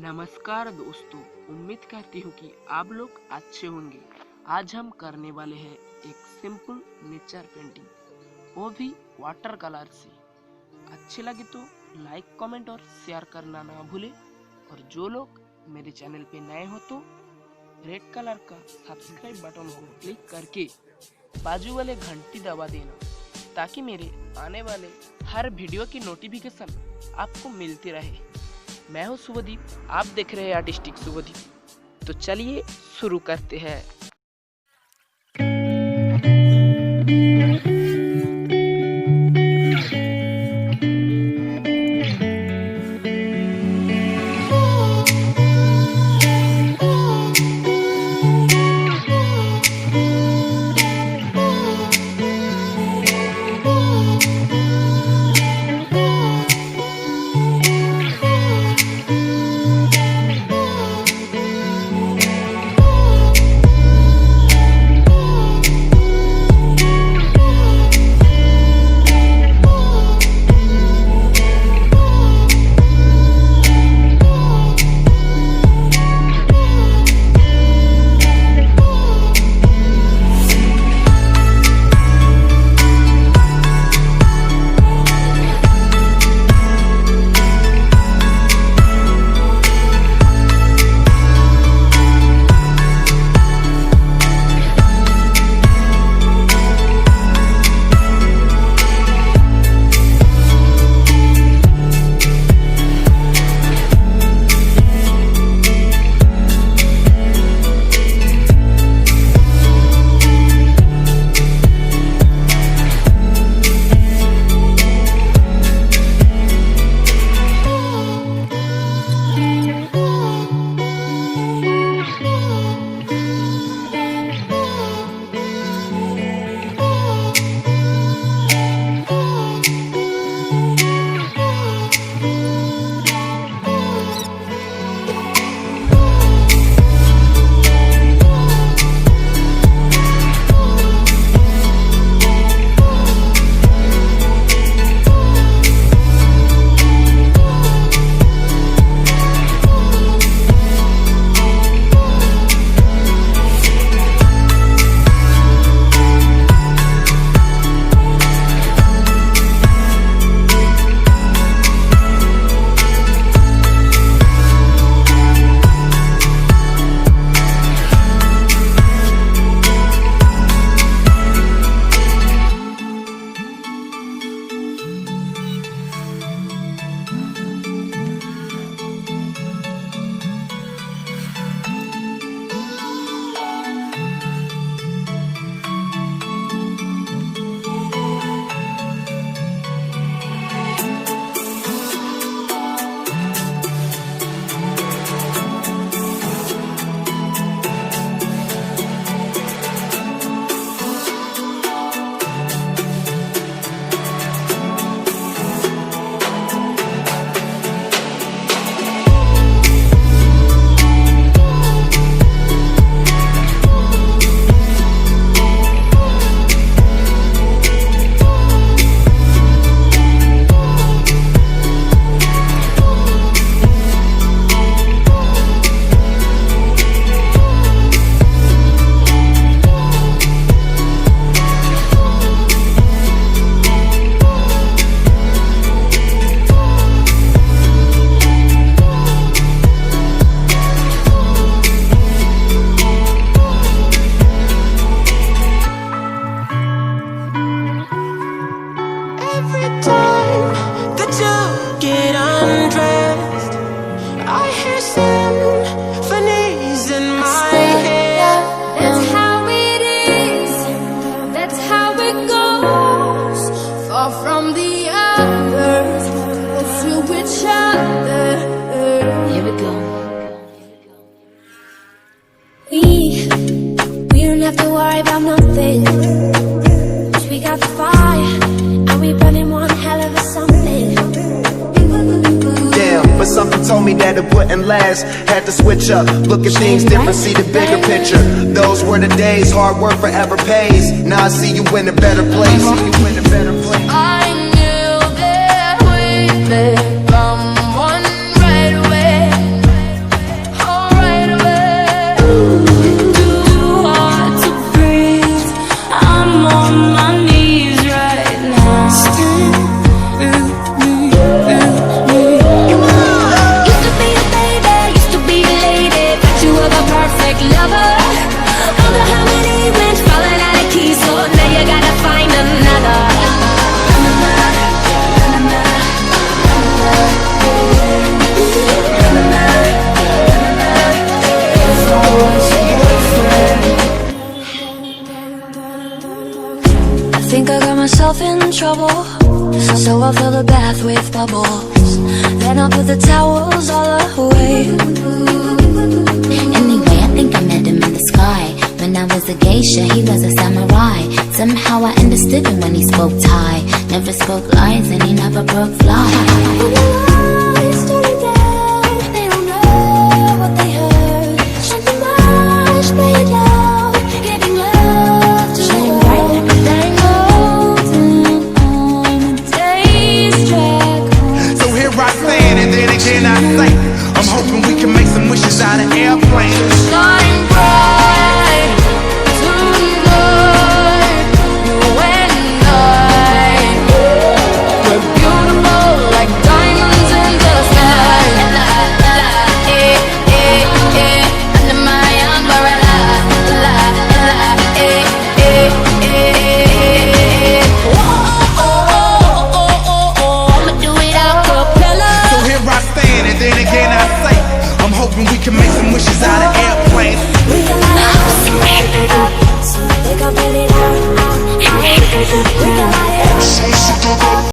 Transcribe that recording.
नमस्कार दोस्तों, उम्मीद करती हूँ कि आप लोग अच्छे होंगे। आज हम करने वाले हैं एक सिंपल नेचर पेंटिंग, वो भी वाटर कलर से। अच्छे लगे तो लाइक, कमेंट और शेयर करना ना भूले। और जो लोग मेरे चैनल पे नए हो तो रेड कलर का सब्सक्राइब बटन को क्लिक करके बाजू वाले घंटी दबा देना, ताकि मेरे आने वाले हर वीडियो की नोटिफिकेशन आपको मिलती रहे। मैं हूं शुभदीप, आप देख रहे हैं आर्टिस्टिक शुभदीप। तो चलिए शुरू करते हैं। From the others to each other. Here we go. We don't have to worry about nothing, 'cause we got the fire and we burning one hell of a something. Damn, but something told me that it wouldn't last. Had to switch up, look at things different, see the bigger picture. Those were the days, hard work forever pays. Now I see you in a better place. I knew that we'd become one right away. trouble, so I'll fill the bath with bubbles. Then I'll put the towels all away. Anyway, I think I met him in the sky. When I was a geisha, he was a samurai. Somehow I understood him when he spoke Thai. Never spoke lies and he never broke fly. When the lights turn down, they don't know what they heard. Shut the marsh, play it loud, giving love to the world. Dang golden on the day's track home. So here I stand, and then again I say, I'm hoping we can make some wishes out of air.